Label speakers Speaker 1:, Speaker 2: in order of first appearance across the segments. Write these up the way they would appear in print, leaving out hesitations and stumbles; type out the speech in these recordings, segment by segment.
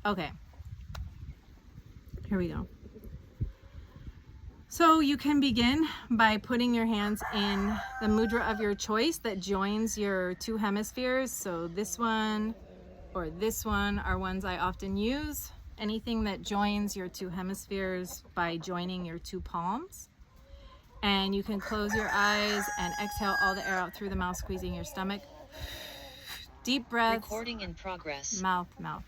Speaker 1: Okay. Here we go. So you can begin by putting your hands in the mudra of your choice that joins your two hemispheres. So this one or this one are ones I often use. Anything that joins your two hemispheres by joining your two palms. And you can close your eyes and exhale all the air out through the mouth, squeezing your stomach. Deep breaths.
Speaker 2: Recording in progress.
Speaker 1: Mouth, mouth.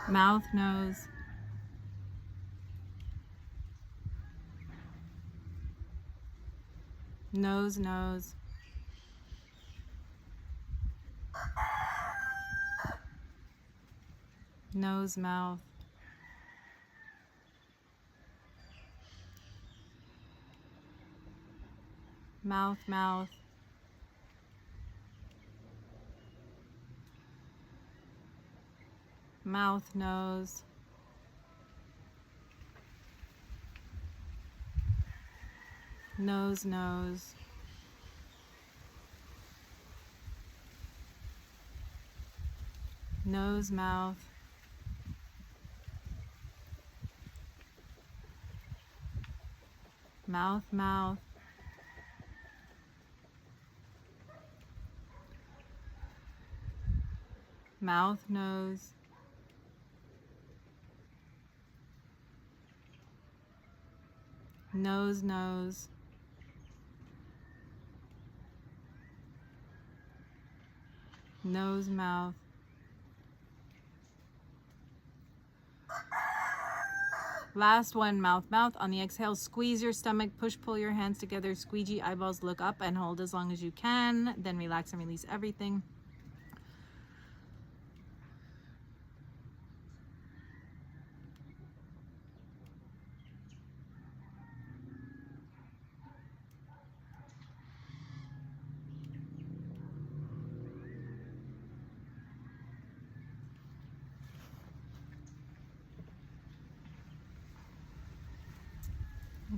Speaker 1: Mouth, nose. Nose, nose. Nose, mouth. Mouth, mouth. Mouth, nose. Nose, nose. Nose, mouth. Mouth, mouth. Mouth, nose. Nose, nose. Nose, mouth. Last one, mouth, mouth. On the exhale, squeeze your stomach, push, pull your hands together, squeegee eyeballs, look up and hold as long as you can. Then relax and release everything.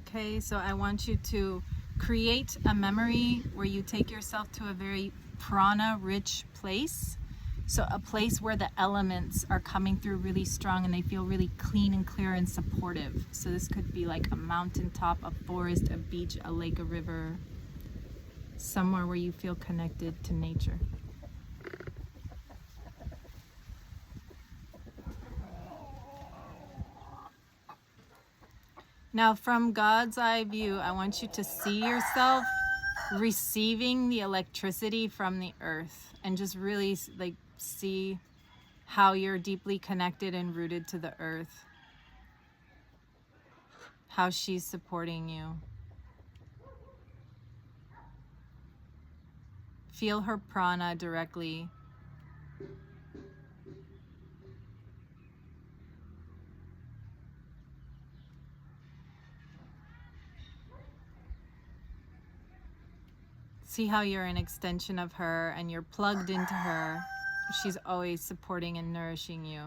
Speaker 1: Okay, so I want you to create a memory where you take yourself to a very prana-rich place. So a place where the elements are coming through really strong and they feel really clean and clear and supportive. So this could be like a mountaintop, a forest, a beach, a lake, a river, somewhere where you feel connected to nature. Now, from God's eye view, I want you to see yourself receiving the electricity from the earth and just really like see how you're deeply connected and rooted to the earth, how she's supporting you. Feel her prana directly. See how you're an extension of her and you're plugged into her. She's always supporting and nourishing you.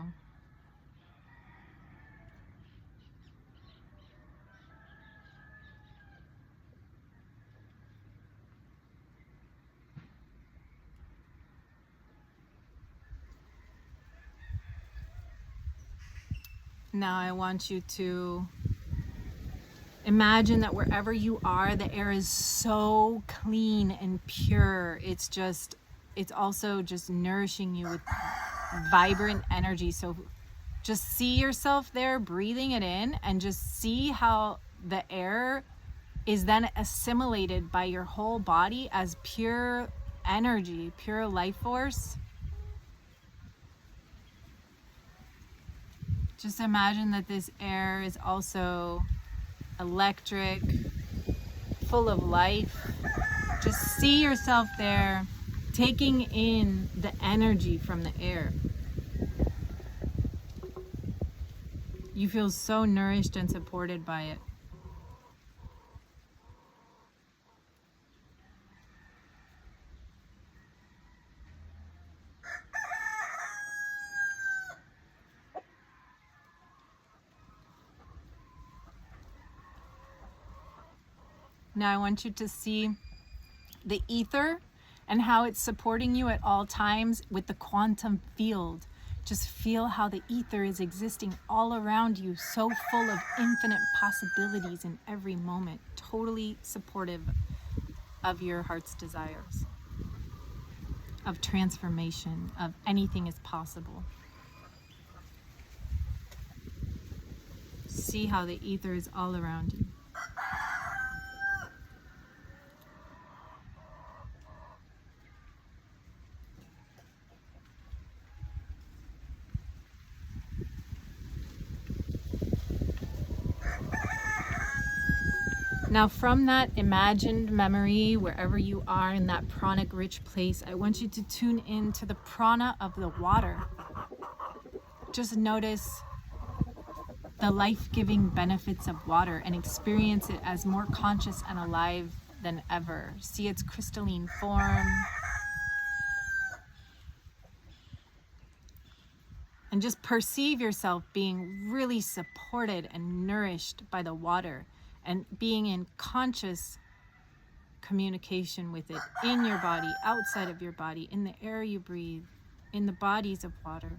Speaker 1: Now I want you to imagine that wherever you are, the air is so clean and pure. It's also just nourishing you with vibrant energy. So just see yourself there, breathing it in, and just see how the air is then assimilated by your whole body as pure energy, pure life force. Just imagine that this air is also electric, full of life. Just see yourself there, taking in the energy from the air. You feel so nourished and supported by it. Now I want you to see the ether and how it's supporting you at all times with the quantum field. Just feel how the ether is existing all around you, so full of infinite possibilities in every moment, totally supportive of your heart's desires, of transformation, of anything is possible. See how the ether is all around you. Now from that imagined memory, wherever you are in that pranic rich place, I want you to tune into the prana of the water. Just notice the life-giving benefits of water and experience it as more conscious and alive than ever. See its crystalline form. And just perceive yourself being really supported and nourished by the water and being in conscious communication with it in your body, outside of your body, in the air you breathe, in the bodies of water.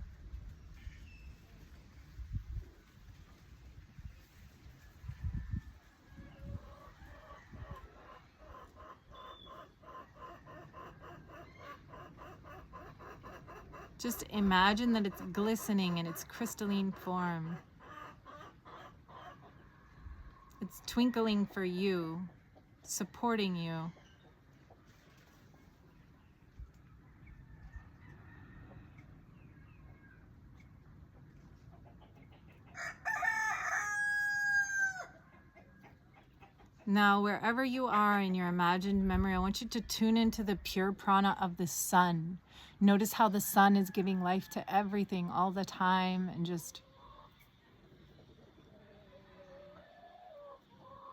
Speaker 1: Just imagine that it's glistening in its crystalline form. It's twinkling for you, supporting you. Now, wherever you are in your imagined memory, I want you to tune into the pure prana of the sun. Notice how the sun is giving life to everything all the time, and just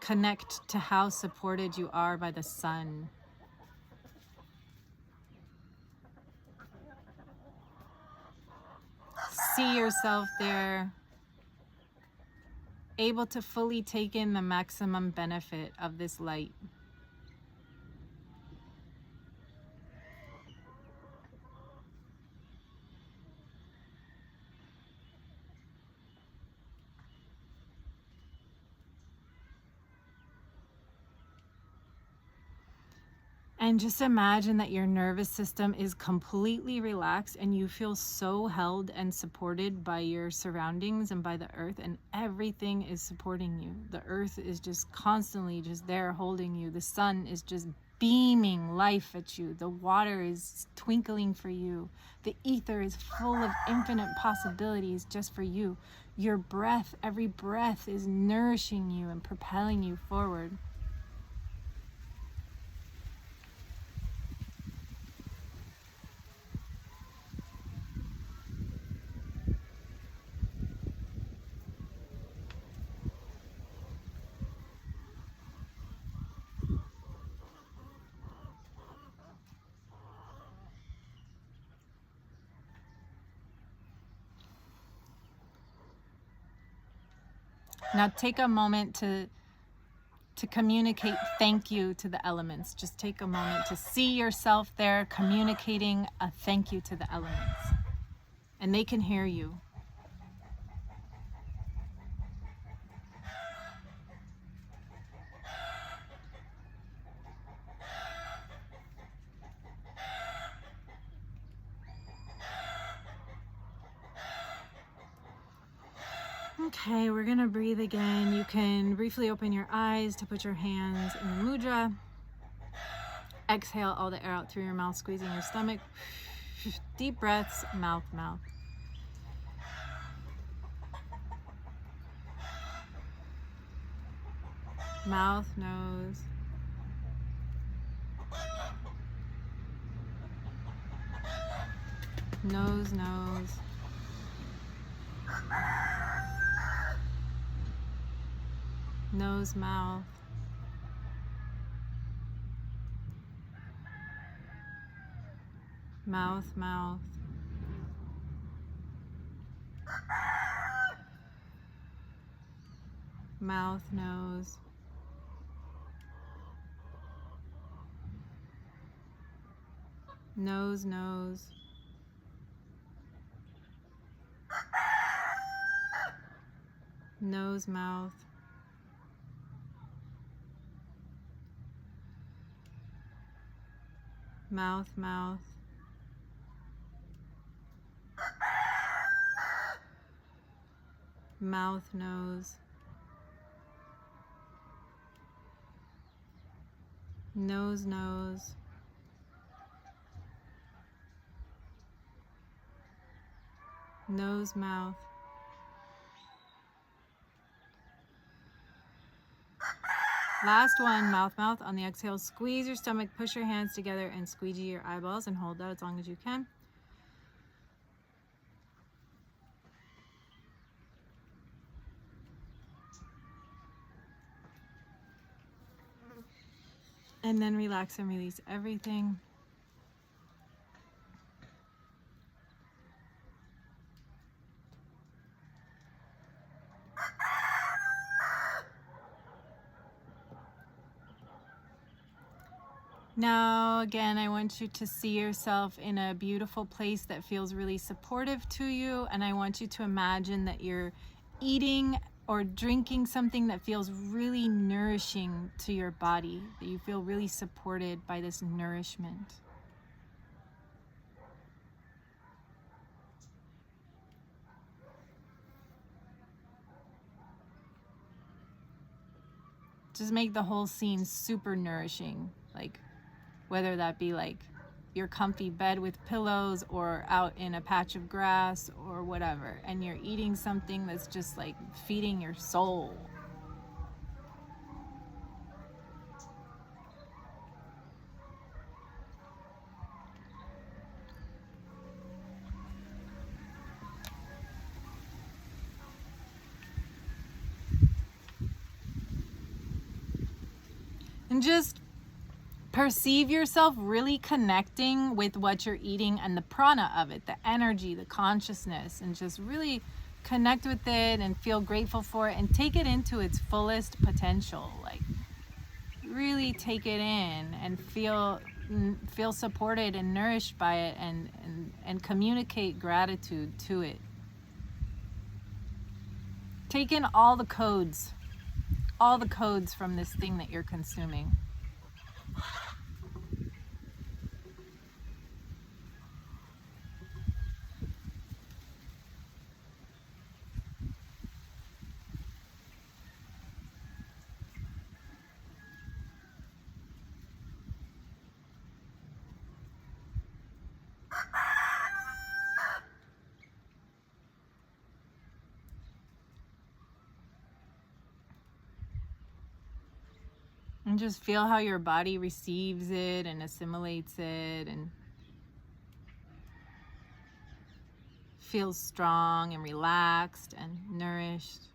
Speaker 1: connect to how supported you are by the sun. See yourself there, able to fully take in the maximum benefit of this light. And just imagine that your nervous system is completely relaxed and you feel so held and supported by your surroundings and by the earth, and everything is supporting you. The earth is just constantly just there holding you. The sun is just beaming life at you. The water is twinkling for you. The ether is full of infinite possibilities just for you. Your breath, every breath is nourishing you and propelling you forward. Now take a moment to communicate thank you to the elements. Just take a moment to see yourself there communicating a thank you to the elements. And they can hear you. Okay, we're gonna breathe again. You can briefly open your eyes to put your hands in the mudra. Exhale all the air out through your mouth, squeezing your stomach. Deep breaths, mouth, mouth. Mouth, nose. Nose, nose. Nose, mouth. Mouth, mouth. Mouth, nose. nose, nose, nose, mouth, mouth, mouth, mouth, nose, nose, nose, nose, mouth, last one, mouth, mouth. On the exhale, squeeze your stomach, push your hands together and squeegee your eyeballs and hold that as long as you can. And then relax and release everything. Now, again, I want you to see yourself in a beautiful place that feels really supportive to you. And I want you to imagine that you're eating or drinking something that feels really nourishing to your body, that you feel really supported by this nourishment. Just make the whole scene super nourishing, like whether that be like your comfy bed with pillows or out in a patch of grass or whatever, and you're eating something that's just like feeding your soul. And just perceive yourself really connecting with what you're eating and the prana of it, the energy, the consciousness, and just really connect with it and feel grateful for it and take it into its fullest potential. Like really take it in and feel supported and nourished by it, and communicate gratitude to it. Take in all the codes from this thing that you're consuming. And just feel how your body receives it and assimilates it and feels strong and relaxed and nourished.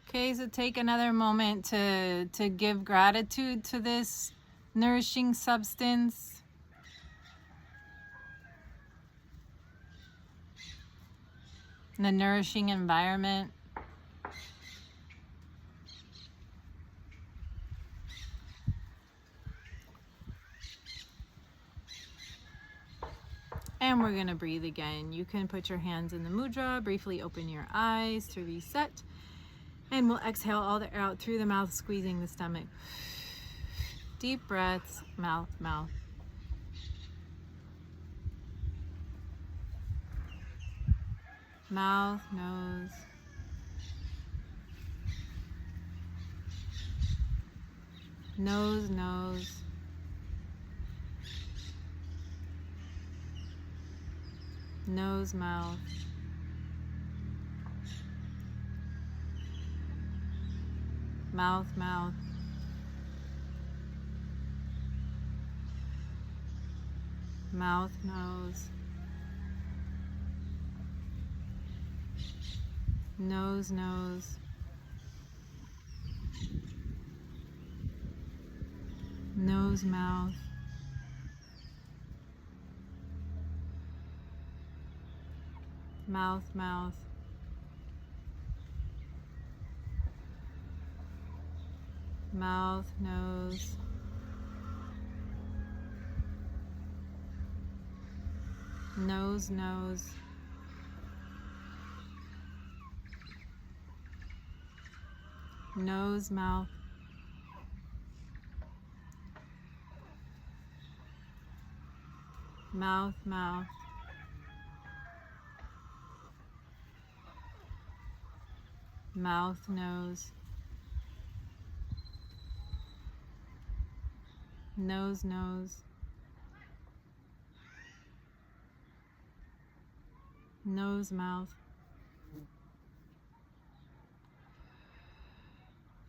Speaker 1: Okay, so take another moment to give gratitude to this nourishing substance. And the nourishing environment. And we're going to breathe again. You can put your hands in the mudra, briefly open your eyes to reset. And we'll exhale all the air out through the mouth, squeezing the stomach. Deep breaths, mouth, mouth. Mouth, nose. Nose, nose. Nose, mouth. Mouth, mouth. Mouth, nose. Nose, nose. Nose, mouth. mouth, mouth. Mouth, nose. Nose, nose. Nose, mouth. Mouth, mouth. Mouth, nose. Nose, nose. Nose, mouth.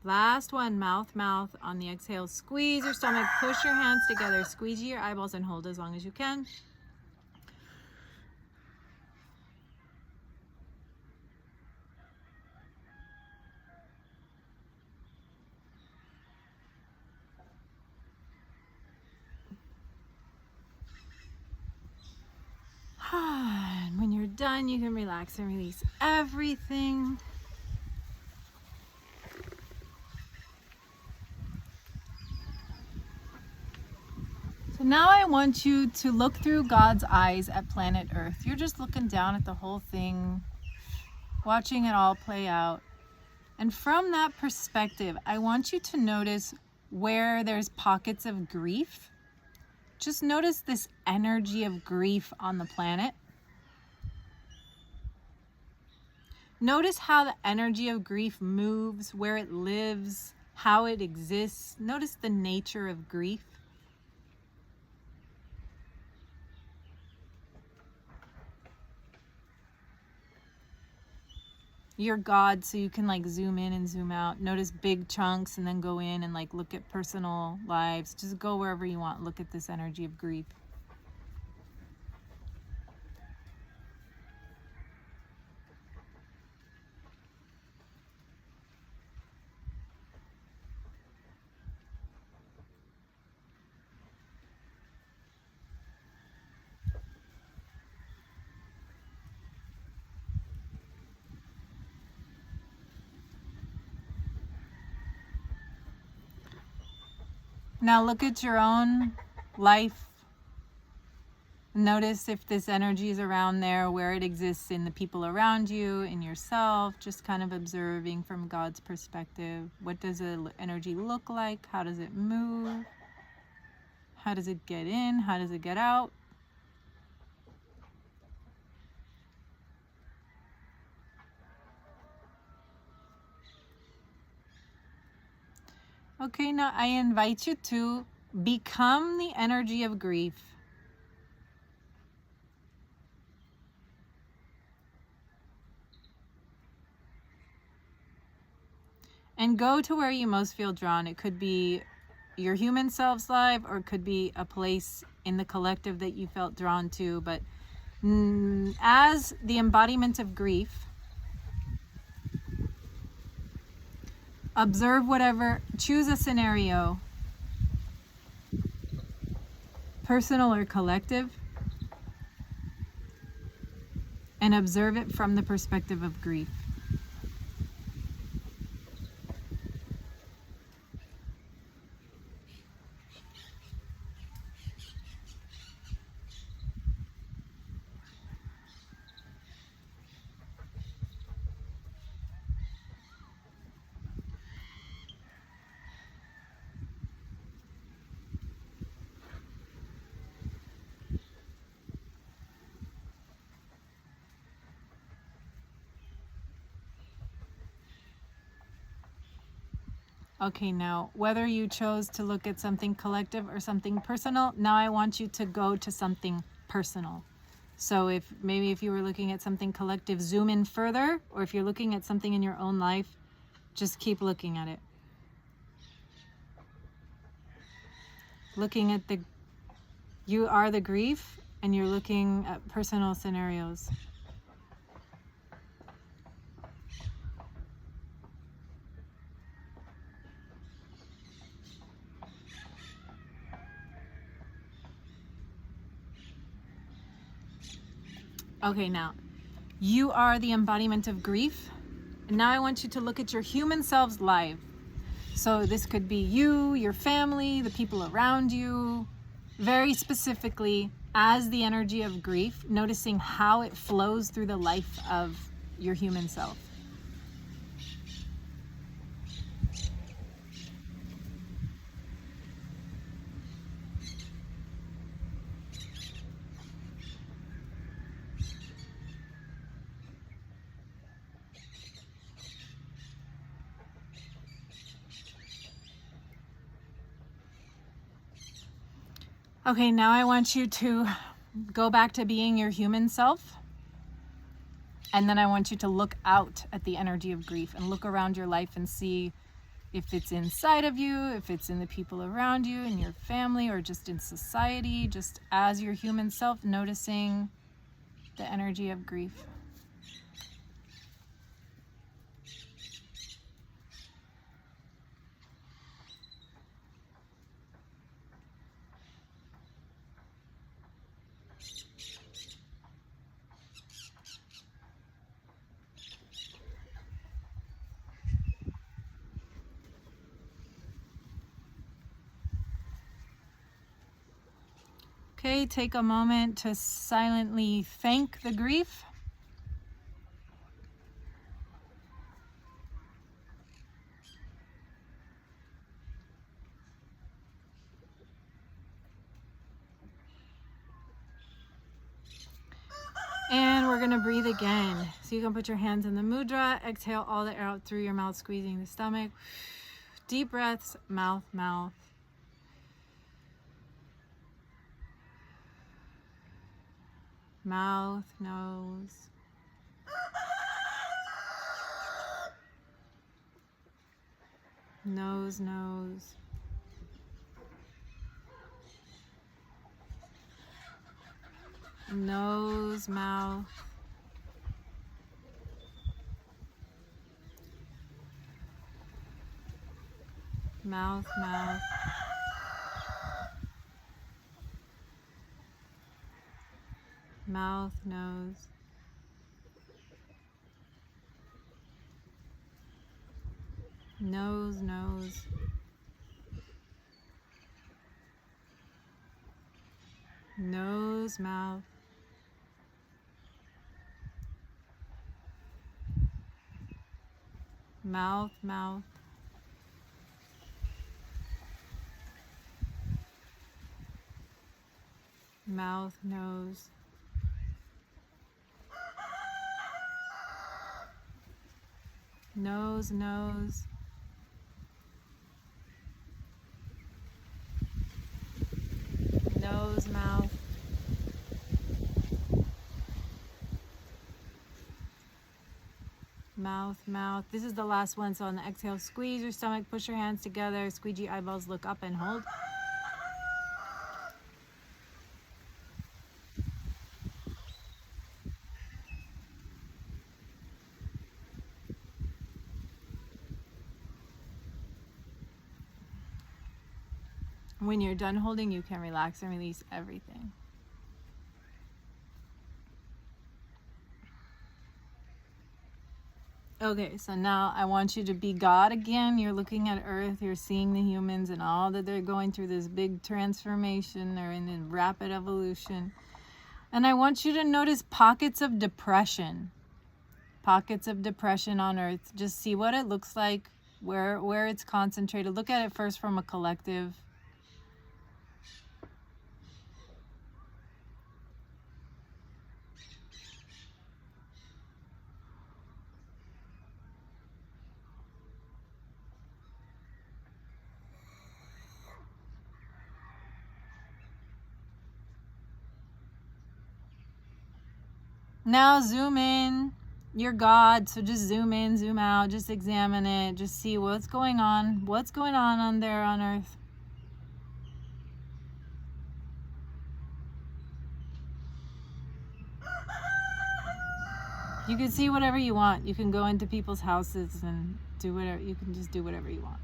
Speaker 1: Last one, mouth, mouth. On the exhale, squeeze your stomach, push your hands together, squeeze your eyeballs, and hold as long as you can. And when you're done, you can relax and release everything. So now I want you to look through God's eyes at planet Earth. You're just looking down at the whole thing, watching it all play out. And from that perspective, I want you to notice where there's pockets of grief. Just notice this energy of grief on the planet. Notice how the energy of grief moves, where it lives, how it exists. Notice the nature of grief. You're God, so you can like zoom in and zoom out. Notice big chunks and then go in and like look at personal lives. Just go wherever you want. Look at this energy of grief. Now look at your own life. Notice if this energy is around there, where it exists in the people around you, in yourself, just kind of observing from God's perspective. What does the energy look like? How does it move? How does it get in? How does it get out? Okay, now I invite you to become the energy of grief. And go to where you most feel drawn. It could be your human self's life, or it could be a place in the collective that you felt drawn to. But as the embodiment of grief, observe whatever, choose a scenario, personal or collective, and observe it from the perspective of grief. Okay, now whether you chose to look at something collective or something personal, now I want you to go to something personal. So if you were looking at something collective, zoom in further, or if you're looking at something in your own life, just keep looking at it. Looking at you are the grief, and you're looking at personal scenarios. Okay, now You are the embodiment of grief. And now I want you to look at your human selves live. So this could be you, your family, the people around you, very specifically as the energy of grief, noticing how it flows through the life of your human self. Okay, now I want you to go back to being your human self. And then I want you to look out at the energy of grief and look around your life and see if it's inside of you, if it's in the people around you, in your family, or just in society, just as your human self, noticing the energy of grief. Okay, take a moment to silently thank the grief. And we're gonna breathe again. So you can put your hands in the mudra, exhale all the air out through your mouth, squeezing the stomach. Deep breaths, mouth, mouth. Mouth, nose. Nose, nose. Nose, mouth. Mouth, mouth. Mouth, nose. Nose, nose. Nose, mouth. Mouth, mouth. Mouth, nose. Nose, nose. Nose, mouth. Mouth, mouth. This is the last one. So on the exhale, squeeze your stomach, push your hands together, squeegee eyeballs, look up and hold. When you're done holding, you can relax and release everything. Okay, so now I want you to be God again. You're looking at Earth, you're seeing the humans and all that they're going through this big transformation. They're in a rapid evolution. And I want you to notice pockets of depression. Pockets of depression on Earth. Just see what it looks like, where it's concentrated. Look at it first from a collective. Now zoom in. You're God, so just zoom in, zoom out, just examine it, just see what's going on there on Earth. You can see whatever you want. You can go into people's houses and do whatever. You can just do whatever you want.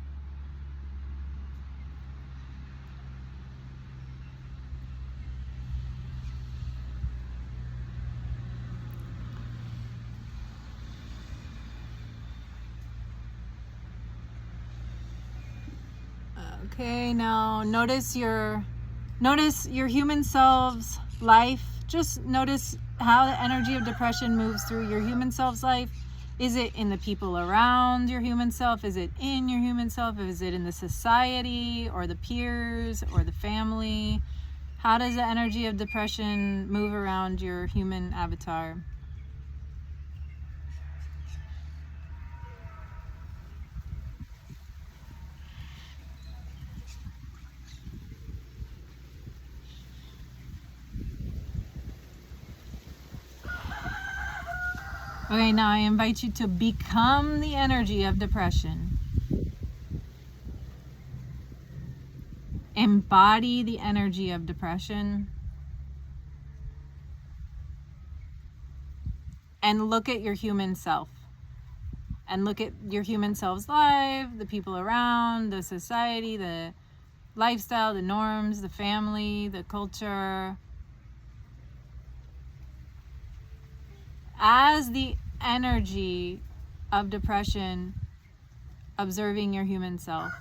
Speaker 1: Okay, now notice your human self's life. Just notice how the energy of depression moves through your human self's life. Is it in the people around your human self? Is it in your human self? Is it in the society or the peers or the family? How does the energy of depression move around your human avatar? Okay, now I invite you to become the energy of depression. Embody the energy of depression. And look at your human self. And look at your human self's life, the people around, the society, the lifestyle, the norms, the family, the culture. As the energy of depression, observing your human self.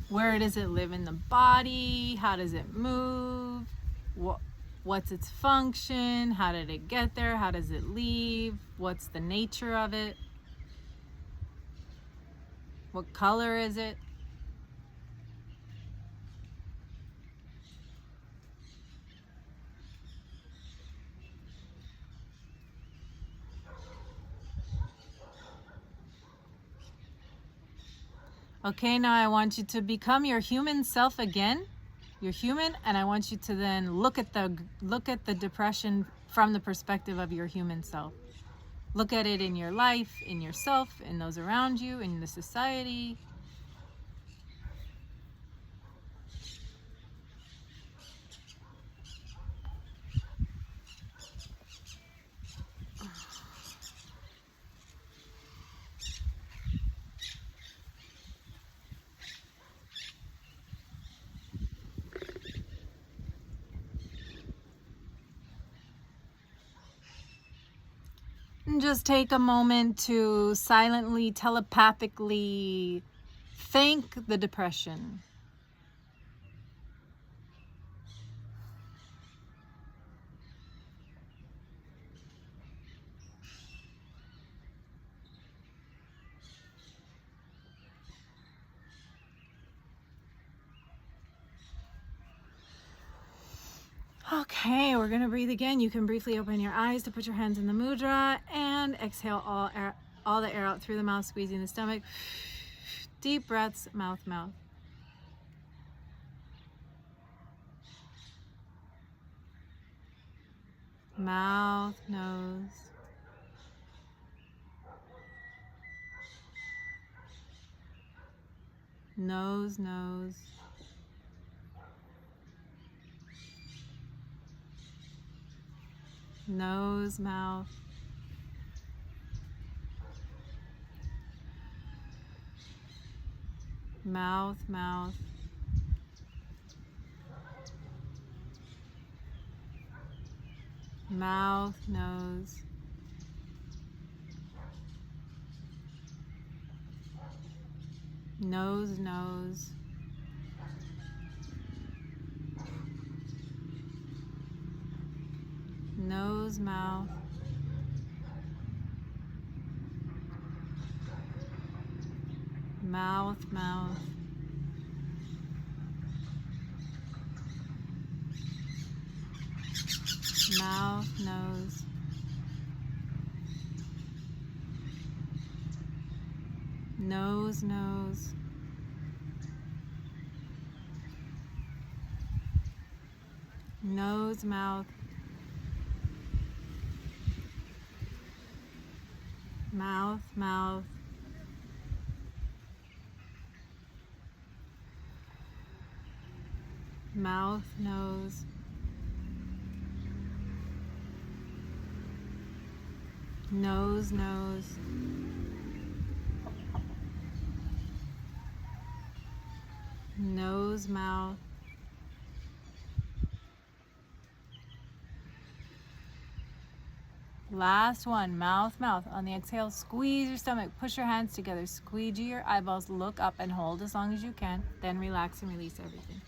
Speaker 1: Where does it live in the body? How does it move? What's its function? How did it get there? How does it leave? What's the nature of it? What color is it? Okay, now I want you to become your human self again. You're human, and I want you to then look at the depression from the perspective of your human self. Look at it in your life, in yourself, in those around you, in the society. And just take a moment to silently, telepathically thank the depression. Okay, we're gonna breathe again. You can briefly open your eyes to put your hands in the mudra and exhale all the air out through the mouth, squeezing the stomach. Deep breaths, mouth. Mouth, nose. Nose. Nose, mouth. Mouth. Mouth, nose. Nose. Nose, mouth. Mouth. Mouth, nose. Nose. nose, mouth, mouth, mouth, mouth, nose, nose, nose, nose, mouth, last one, mouth, mouth. On the exhale, squeeze your stomach, push your hands together, squeegee your eyeballs, look up and hold as long as you can, then relax and release everything.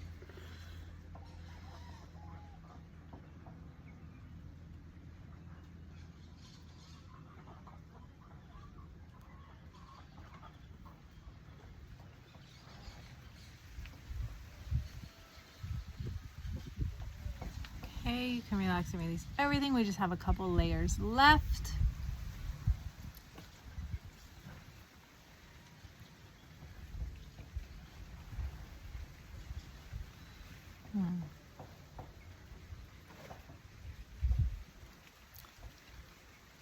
Speaker 1: Okay, you can relax and release everything. We just have a couple layers left.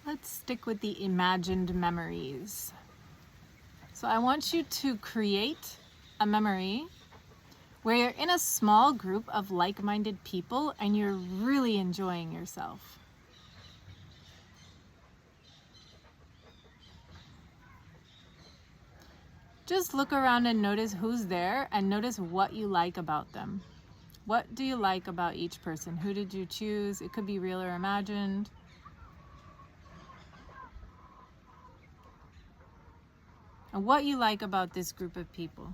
Speaker 1: Let's stick with the imagined memories. So I want you to create a memory where you're in a small group of like-minded people and you're really enjoying yourself. Just look around and notice who's there and notice what you like about them. What do you like about each person? Who did you choose? It could be real or imagined. And what you like about this group of people.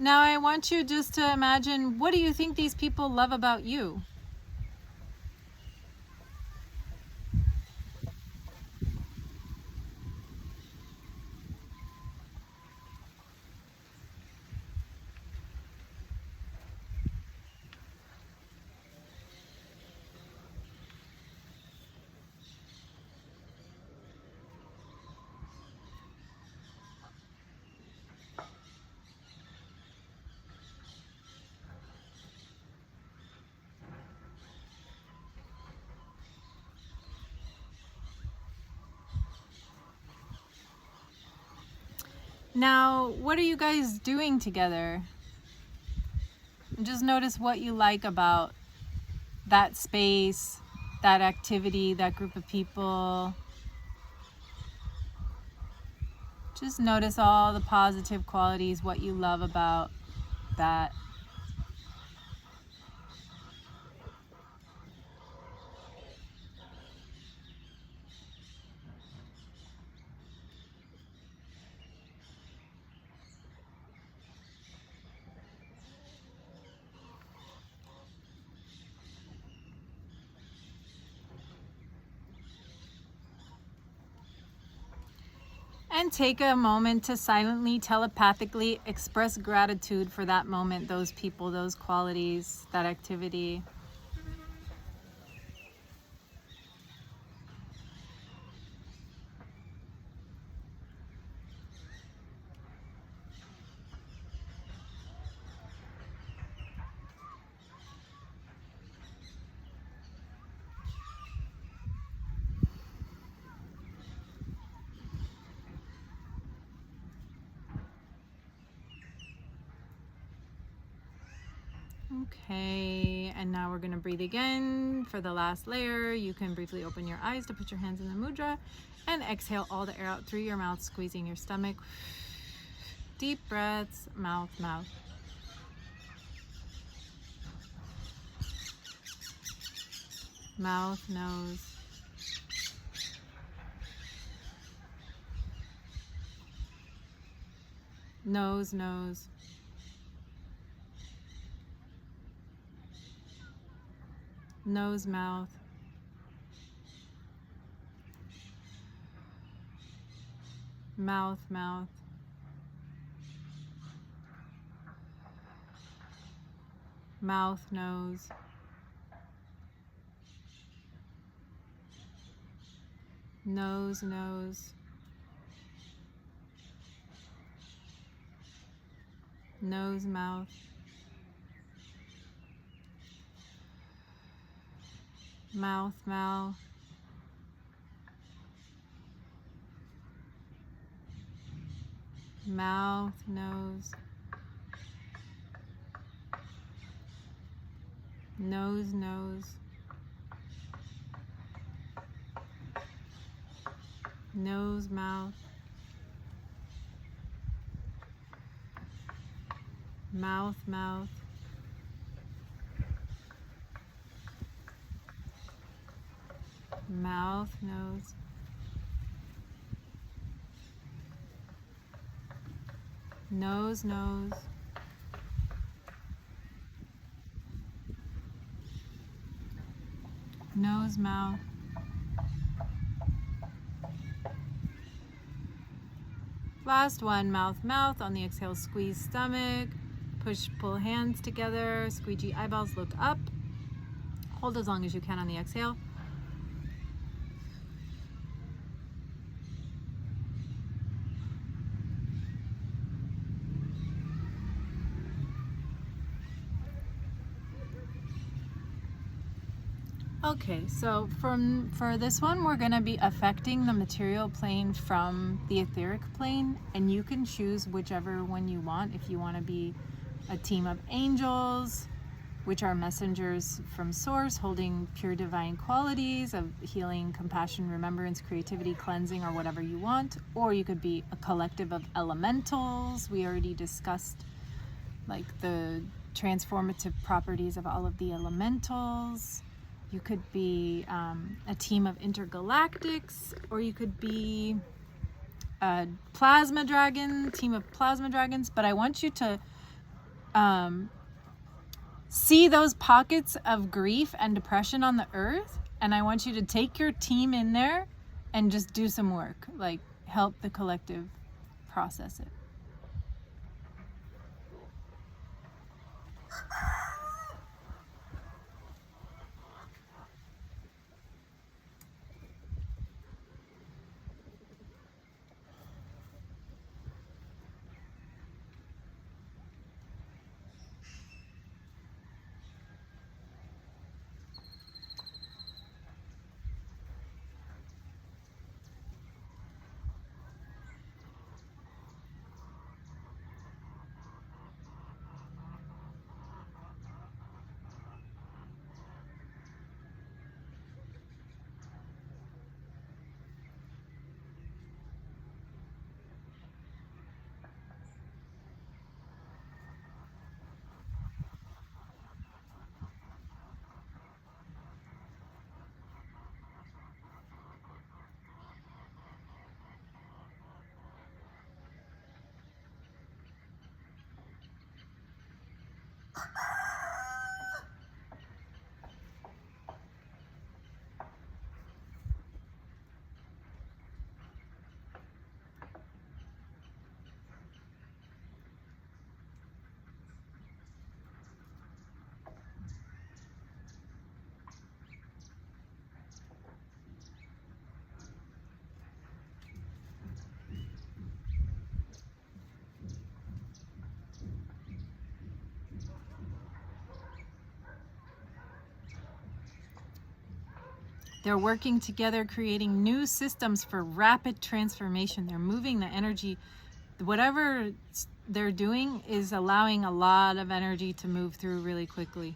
Speaker 1: Now I want you just to imagine, what do you think these people love about you? Now, what are you guys doing together? And just notice what you like about that space, that activity, that group of people. Just notice all the positive qualities, what you love about that. And take a moment to silently, telepathically express gratitude for that moment, those people, those qualities, that activity. Okay, and now we're going to breathe again for the last layer. You can briefly open your eyes to put your hands in the mudra and exhale all the air out through your mouth, squeezing your stomach. Deep breaths, mouth, mouth. Mouth, nose. Nose, nose. nose, mouth, mouth, mouth, mouth, nose, nose, nose, nose, mouth, mouth, mouth, mouth, nose, nose, nose, nose, mouth, mouth, mouth, mouth, nose, nose, nose, nose, mouth, last one, mouth, mouth. On the exhale, squeeze stomach, push, pull hands together, squeegee eyeballs, look up, hold as long as you can on the exhale. Okay, so for this one, we're going to be affecting the material plane from the etheric plane, and you can choose whichever one you want. If you want to be a team of angels, which are messengers from source, holding pure divine qualities of healing, compassion, remembrance, creativity, cleansing, or whatever you want. Or you could be a collective of elementals. We already discussed like the transformative properties of all of the elementals. You could be a team of intergalactics, or you could be a plasma dragon, team of plasma dragons. But I want you to see those pockets of grief and depression on the earth, and I want you to take your team in there and just do some work, like help the collective process it. They're working together, creating new systems for rapid transformation. They're moving the energy. Whatever they're doing is allowing a lot of energy to move through really quickly.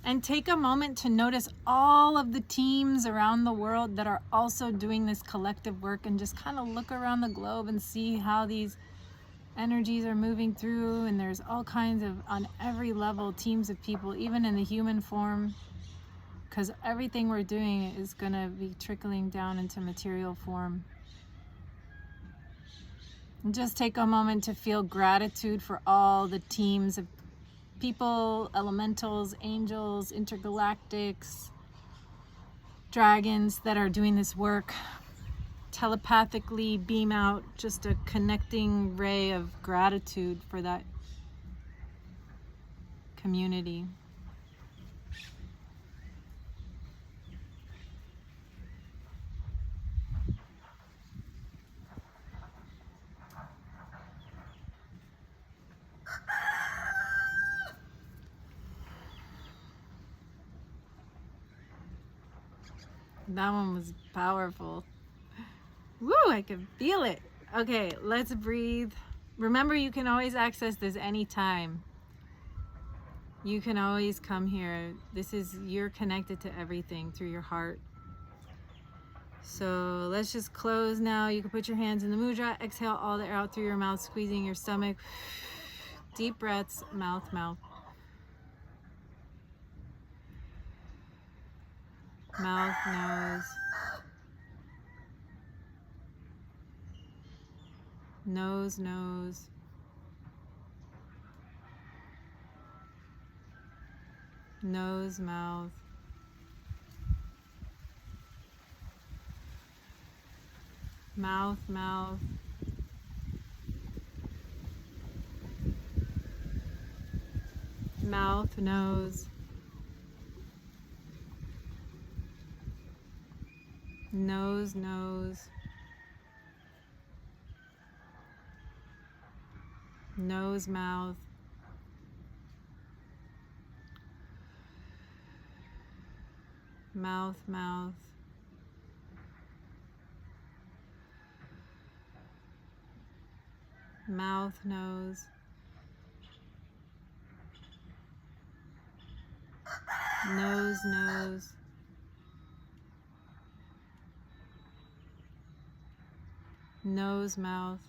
Speaker 1: And take a moment to notice all of the teams around the world that are also doing this collective work, and just kind of look around the globe and see how these energies are moving through. And there's all kinds of, on every level, teams of people, even in the human form, because everything we're doing is going to be trickling down into material form. And just take a moment to feel gratitude for all the teams of people, elementals, angels, intergalactics, dragons that are doing this work. Telepathically beam out just a connecting ray of gratitude for that community. That one was powerful. Woo, I can feel it. Okay, let's breathe. Remember, you can always access this anytime. You can always come here. You're connected to everything through your heart. So let's just close now. You can put your hands in the mudra. Exhale all the air out through your mouth, squeezing your stomach. Deep breaths, mouth, mouth. Mouth, nose. Nose, nose. Nose, mouth. Mouth, mouth. Mouth, nose. Nose, nose. Nose, mouth. Mouth, mouth. Mouth, nose. Nose, nose. Nose, mouth.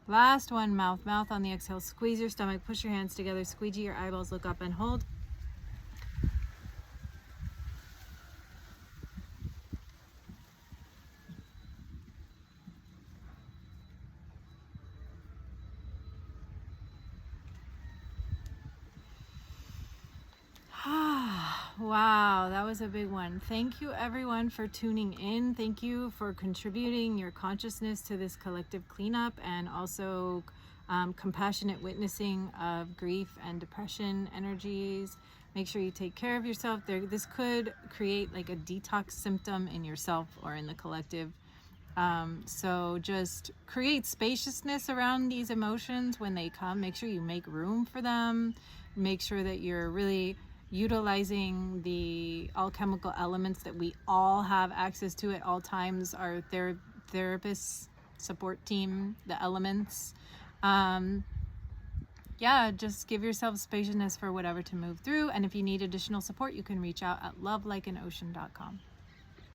Speaker 1: Last one, mouth, mouth on the exhale. Squeeze your stomach, push your hands together, squeegee your eyeballs, look up and hold. Wow, that was a big one. Thank you everyone for tuning in. Thank you for contributing your consciousness to this collective cleanup, and also compassionate witnessing of grief and depression energies. Make sure you take care of yourself. This could create like a detox symptom in yourself or in the collective. So just create spaciousness around these emotions when they come. Make sure you make room for them. Make sure that you're really utilizing the alchemical elements that we all have access to at all times. Our therapists, support team, the elements. Yeah, just give yourself spaciousness for whatever to move through. And if you need additional support, you can reach out at lovelikeanocean.com.